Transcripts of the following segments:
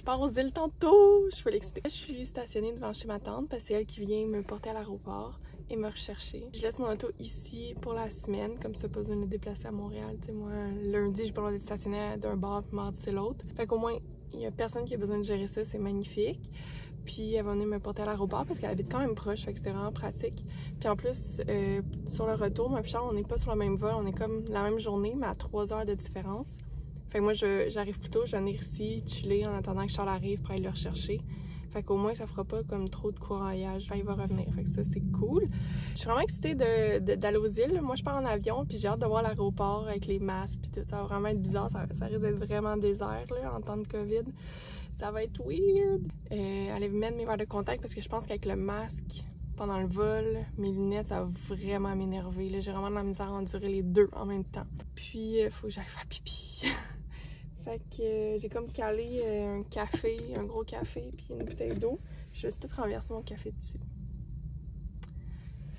pars aux îles tantôt. Je suis full excitée. Je suis stationnée devant chez ma tante parce que c'est elle qui vient me porter à l'aéroport et me rechercher. Je laisse mon auto ici pour la semaine, comme ça, pas besoin de me déplacer à Montréal. Tu sais, moi, lundi, j'ai pas le droit d'être stationnée d'un bar, puis mardi, c'est l'autre. Fait qu'au moins, il y a personne qui a besoin de gérer ça, c'est magnifique. Puis elle va venir me porter à l'aéroport parce qu'elle habite quand même proche, fait que c'était vraiment pratique. Puis en plus, sur le retour, ma Charles, on n'est pas sur le même vol, on est comme la même journée, mais à 3 heures de différence. Fait que moi, j'arrive plus tôt, je vais venir ici, chiller en attendant que Charles arrive pour aller le rechercher. Fait qu'au moins, ça fera pas comme trop de couragage quand il va revenir. Fait que ça, c'est cool. Je suis vraiment excitée d'aller aux îles. Moi, je pars en avion, puis j'ai hâte de voir l'aéroport avec les masques, puis tout. Ça va vraiment être bizarre. Ça risque d'être vraiment désert, là, en temps de COVID. Ça va être weird. Allez mettre mes verres de contact parce que je pense qu'avec le masque pendant le vol, mes lunettes, ça va vraiment m'énerver. J'ai vraiment de la misère à endurer les deux en même temps. Puis, il faut que j'aille faire pipi. Fait que j'ai comme calé un café, un gros café, puis une bouteille d'eau. Je vais tout renverser mon café dessus.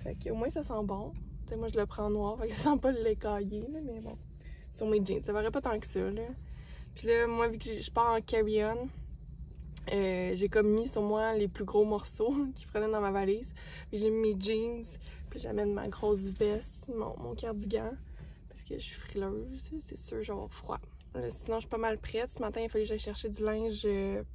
Fait que au moins ça sent bon. T'sais, moi je le prends noir, fait que ça sent pas le lait caillé, là, mais bon. Sur mes jeans, ça verrait pas tant que ça, là. Puis là, moi vu que je pars en carry-on, j'ai comme mis sur moi les plus gros morceaux qui prenaient dans ma valise. Puis j'ai mis mes jeans, puis j'amène ma grosse veste, mon cardigan, parce que je suis frileuse, c'est sûr, j'ai avoir froid. Sinon, je suis pas mal prête. Ce matin, il a fallu que j'aille chercher du linge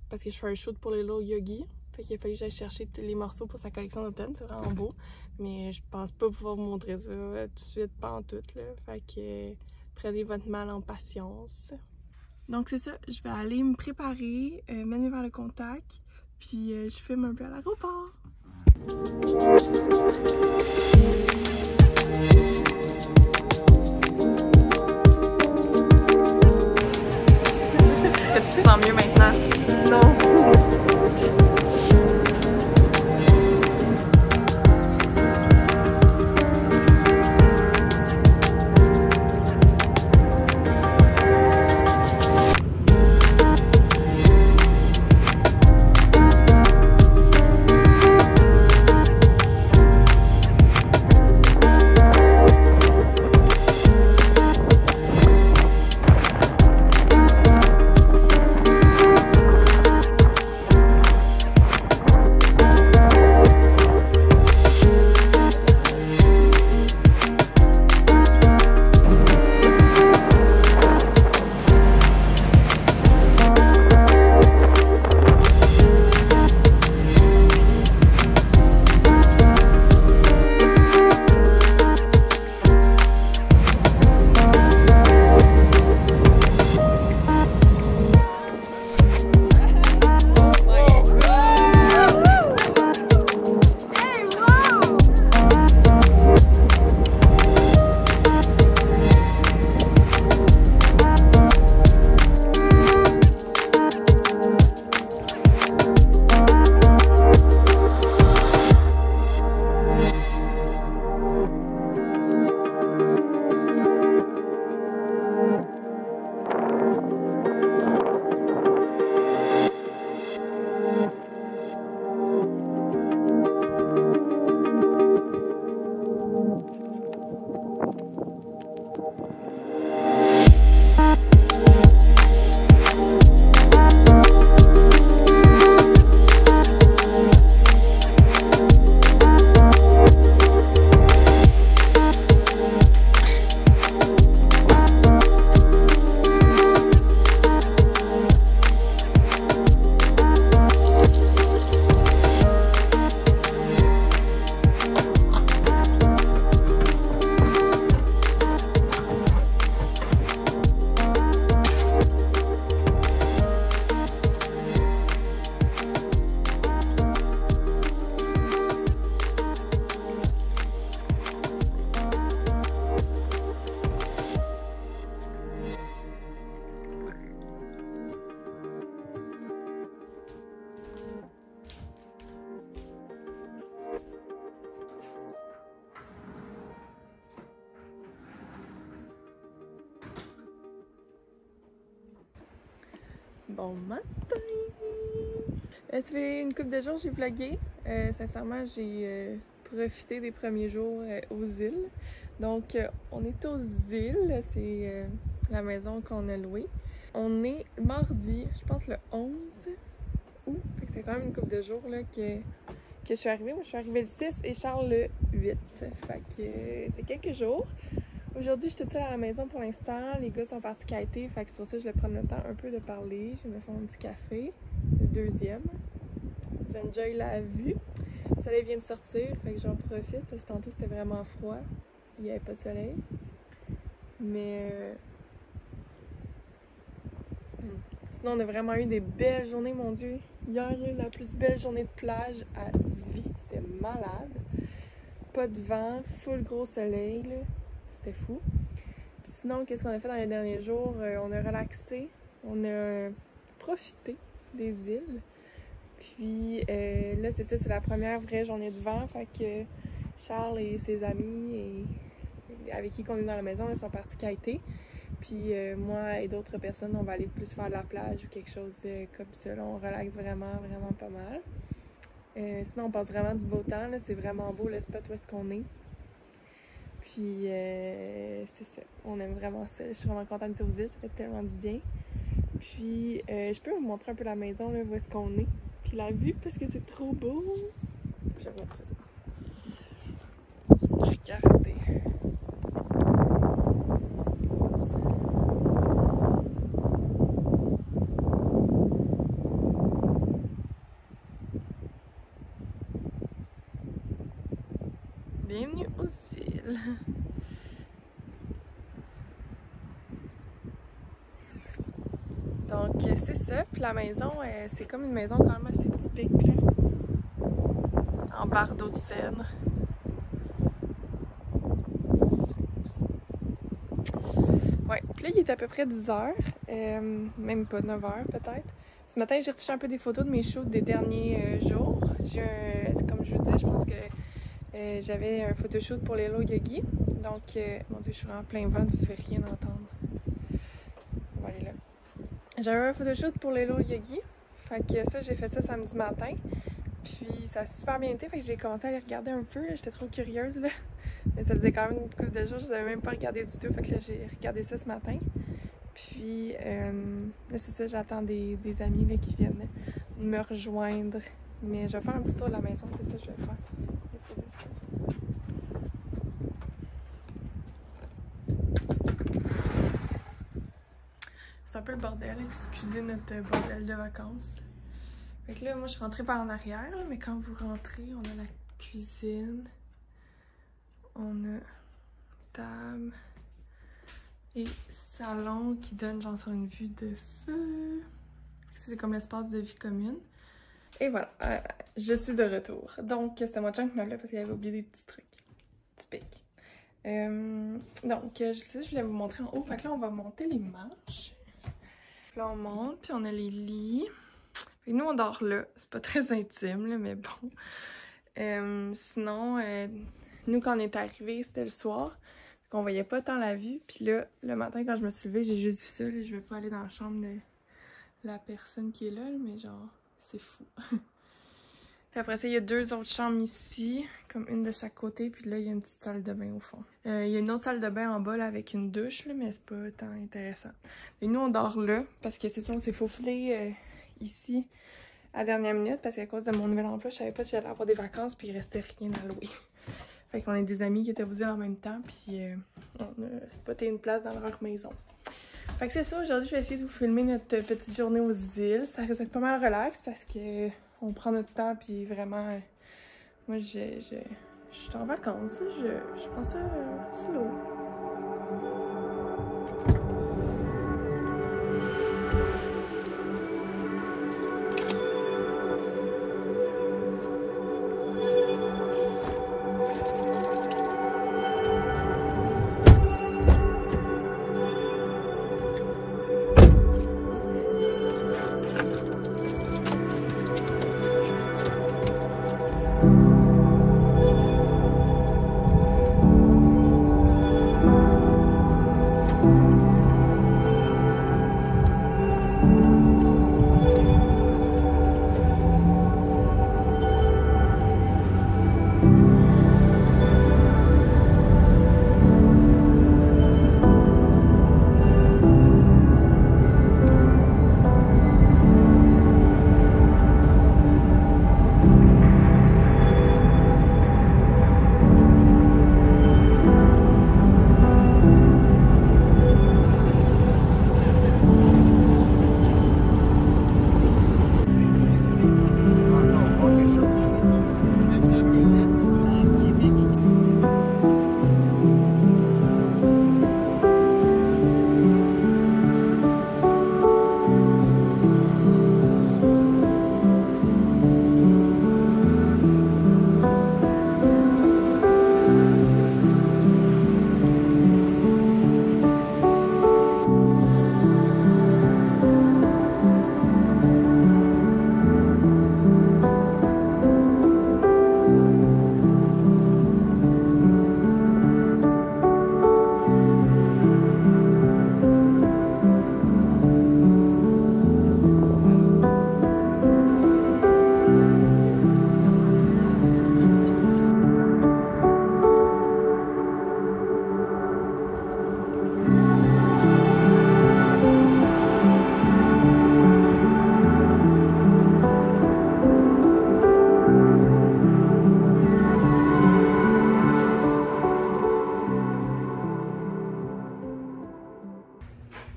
parce que je fais un shoot pour les Little Yogi. Fait qu'il a fallu que j'aille chercher tous les morceaux pour sa collection d'automne. C'est vraiment beau. Mais je pense pas pouvoir vous montrer ça tout de suite, pas en tout. Là. Fait que prenez votre mal en patience. Donc c'est ça, je vais aller me préparer, mettre mes verres de contact. Puis je filme un peu à l'aéroport. Est-ce que tu te sens mieux maintenant? Non. Bon matin! Ça fait une couple de jours que j'ai vlogué. Sincèrement, j'ai profité des premiers jours aux îles. Donc, on est aux îles. C'est la maison qu'on a louée. On est mardi, je pense le 11 août. Fait que c'est quand même une couple de jours là, que je suis arrivée. Moi, je suis arrivée le 6 et Charles le 8. Fait que quelques jours. Aujourd'hui, je suis toute seule à la maison pour l'instant. Les gars sont partis kiter, fait que c'est pour ça que je vais prendre le temps un peu de parler. Je vais me faire un petit café, le deuxième. J'enjoy la vue. Le soleil vient de sortir, fait que j'en profite parce que tantôt c'était vraiment froid. Il n'y avait pas de soleil. Mais sinon, on a vraiment eu des belles journées, mon Dieu. Hier, la plus belle journée de plage à vie. C'était malade. Pas de vent, full gros soleil, là. C'était fou. Puis sinon, qu'est-ce qu'on a fait dans les derniers jours? On a relaxé, on a profité des îles. Puis là, c'est ça, c'est la première vraie journée de vent. Fait que Charles et ses amis avec qui on est dans la maison, ils sont partis kiter. Puis moi et d'autres personnes, on va aller plus faire de la plage ou quelque chose comme ça. Là, on relaxe vraiment, vraiment pas mal. Sinon, on passe vraiment du beau temps. C'est vraiment beau le spot où est-ce qu'on est. Puis c'est ça, on aime vraiment ça. Je suis vraiment contente d'être aux îles, ça fait tellement du bien. Puis je peux vous montrer un peu la maison, là, où est-ce qu'on est. Puis la vue, parce que c'est trop beau. Je vais vous montrer ça. Regardez. Bienvenue aux îles. Donc c'est ça, puis la maison, c'est comme une maison quand même assez typique, là. En bardeau de cèdre. Ouais, puis là il est à peu près 10h, même pas 9h peut-être. Ce matin j'ai retouché un peu des photos de mes shoots des derniers jours. Comme je vous dis, je pense que j'avais un photoshoot pour les Hello Yogi. Donc, mon Dieu, je suis en plein vent, vous ne pouvez rien entendre. On va aller là. J'avais un photoshoot pour les Hello Yogi. Fait que ça, j'ai fait ça samedi matin. Puis ça a super bien été, fait que j'ai commencé à les regarder un peu. J'étais trop curieuse, là. Mais ça faisait quand même une couple de jours, je ne savais même pas regarder du tout. Fait que là, j'ai regardé ça ce matin. Puis, là, c'est ça, j'attends des amis là, qui viennent me rejoindre. Mais je vais faire un petit tour de la maison, c'est ça que je vais faire. C'est un peu le bordel, excusez notre bordel de vacances. Fait que là, moi je suis rentrée par en arrière, là, mais quand vous rentrez, on a la cuisine, on a table et salon qui donne genre sur une vue de feu. C'est comme l'espace de vie commune. Et voilà, je suis de retour. Donc c'était mon chum qui m'a appelé parce qu'il avait oublié des petits trucs typiques. Donc je voulais vous montrer en haut. Fait que là on va monter les marches. Puis là on monte, puis on a les lits. Fait que nous on dort là. C'est pas très intime là, mais bon. Sinon, nous quand on est arrivés, c'était le soir. On voyait pas tant la vue. Puis là, le matin quand je me suis levée, j'ai juste vu ça. Là, je vais pas aller dans la chambre de la personne qui est là, mais genre, c'est fou. Puis après ça, il y a deux autres chambres ici, comme une de chaque côté, puis là, il y a une petite salle de bain au fond. Il y a une autre salle de bain en bas, là, avec une douche, là, mais c'est pas tant intéressant. Et nous, on dort là, parce que c'est ça, on s'est faufilé ici à la dernière minute, parce qu'à cause de mon nouvel emploi, je savais pas si j'allais avoir des vacances, puis il restait rien à louer. Fait qu'on est des amis qui étaient aux îles en même temps, puis on a spoté une place dans leur maison. Fait que c'est ça, aujourd'hui, je vais essayer de vous filmer notre petite journée aux îles. Ça risque d'être pas mal relax, parce que on prend notre temps, puis vraiment, moi, je suis en vacances, je prends ça slow.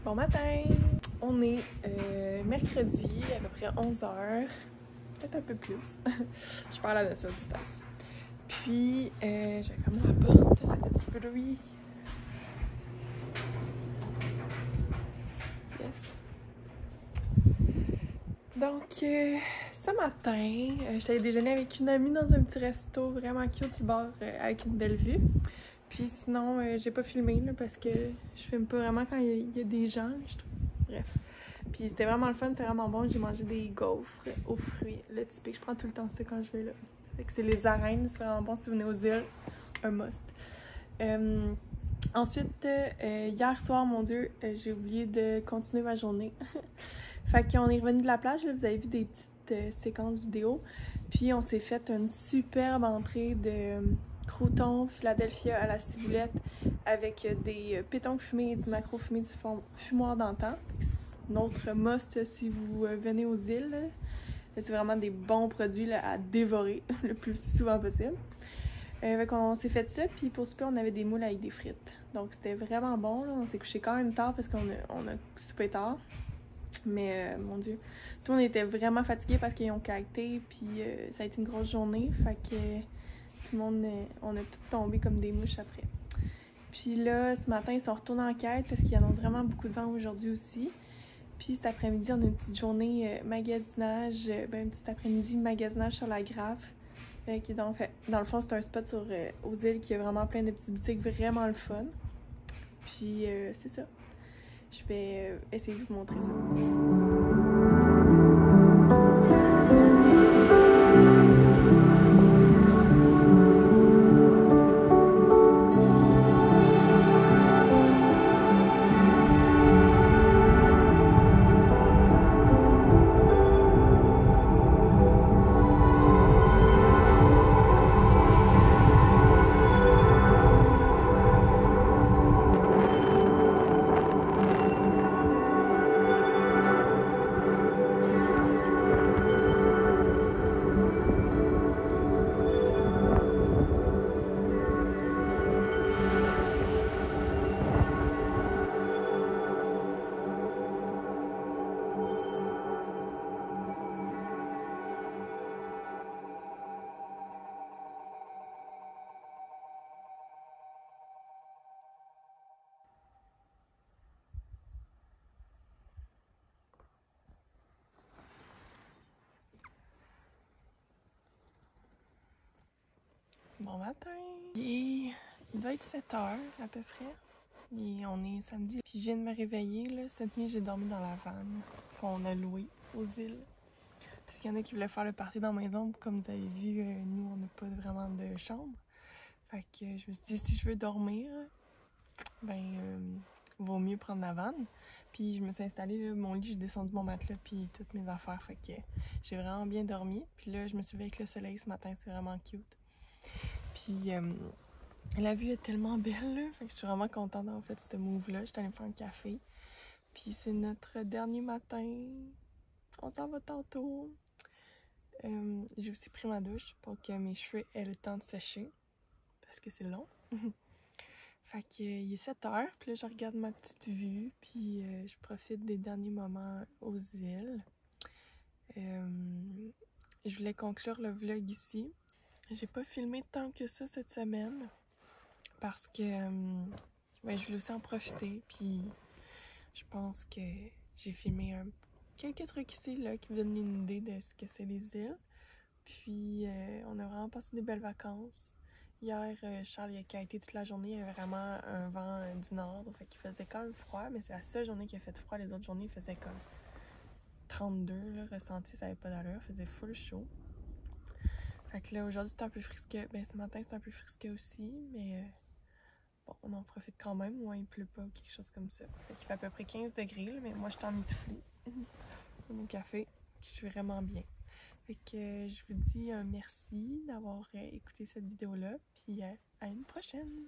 Bon matin! On est mercredi, à peu près 11h, peut-être un peu plus. Je parle à la soeur du tasse. Puis, je vais fermer la porte, ça fait du bruit. Yes. Donc, ce matin, j'allais déjeuner avec une amie dans un petit resto vraiment cute du bord avec une belle vue. Puis sinon, j'ai pas filmé là, parce que je filme pas vraiment quand il y a des gens, je trouve. Bref. Puis c'était vraiment le fun, c'était vraiment bon. J'ai mangé des gaufres aux fruits. Le typique, je prends tout le temps ça quand je vais là. Fait que c'est les arènes, c'est vraiment bon si vous venez aux îles. Un must. Ensuite, hier soir, mon Dieu, j'ai oublié de continuer ma journée. Fait qu'on est revenu de la plage, là, vous avez vu des petites séquences vidéo. Puis on s'est fait une superbe entrée de croûtons Philadelphia à la ciboulette avec des pétons fumés et du maquereau fumé du fumoir d'antan. Notre must si vous venez aux îles. C'est vraiment des bons produits là, à dévorer le plus souvent possible. Fait qu'on s'est fait ça, puis pour souper, on avait des moules avec des frites. Donc c'était vraiment bon, là. On s'est couché quand même tard parce qu'on a soupé tard. Mais mon Dieu, tout le monde était vraiment fatigué parce qu'ils ont cacté, puis ça a été une grosse journée. Fait que tout le monde, on a tout tombé comme des mouches après. Puis là, ce matin, ils sont retournés en quête parce qu'il annonce vraiment beaucoup de vent aujourd'hui aussi. Puis cet après-midi, on a une petite journée magasinage, un petit après-midi magasinage sur la Grave. Qui dans le fond, c'est un spot aux îles qui a vraiment plein de petites boutiques vraiment le fun. Puis c'est ça. Je vais essayer de vous montrer ça. Bon matin! Il doit être 7h à peu près. Et on est samedi. Puis je viens de me réveiller. Là. Cette nuit, j'ai dormi dans la vanne qu'on a louée aux îles. Parce qu'il y en a qui voulaient faire le party dans la maison. Comme vous avez vu, nous, on n'a pas vraiment de chambre. Fait que je me suis dit, si je veux dormir, vaut mieux prendre la vanne. Puis je me suis installée, là, mon lit, j'ai descendu mon matelas puis toutes mes affaires. Fait que j'ai vraiment bien dormi. Puis là, je me suis levée avec le soleil ce matin. C'est vraiment cute. Puis la vue est tellement belle, là. Fait que je suis vraiment contente d'avoir fait ce move-là. J'étais allée me faire un café. Puis c'est notre dernier matin. On s'en va tantôt. J'ai aussi pris ma douche pour que mes cheveux aient le temps de sécher. Parce que c'est long. Fait qu'il est 7h. Puis là, je regarde ma petite vue. Puis je profite des derniers moments aux îles. Je voulais conclure le vlog ici. J'ai pas filmé tant que ça cette semaine parce que je voulais aussi en profiter. Puis je pense que j'ai filmé quelques trucs ici là, qui me donnent une idée de ce que c'est les îles. Puis on a vraiment passé des belles vacances. Hier, Charles il a kité toute la journée. Il y avait vraiment un vent du nord. Fait qu'il faisait quand même froid, mais c'est la seule journée qui a fait froid. Les autres journées, il faisait comme 32, là, ressenti, ça n'avait pas d'allure. Il faisait full chaud. Fait que là, aujourd'hui, c'est un peu frisqué. Ce matin, c'est un peu frisqué aussi, mais bon, on en profite quand même. Moi, il pleut pas ou quelque chose comme ça. Fait qu'il fait à peu près 15 degrés, là, mais moi, je suis en mitouflée. Mon café, je suis vraiment bien. Fait que je vous dis un merci d'avoir écouté cette vidéo-là, puis à une prochaine!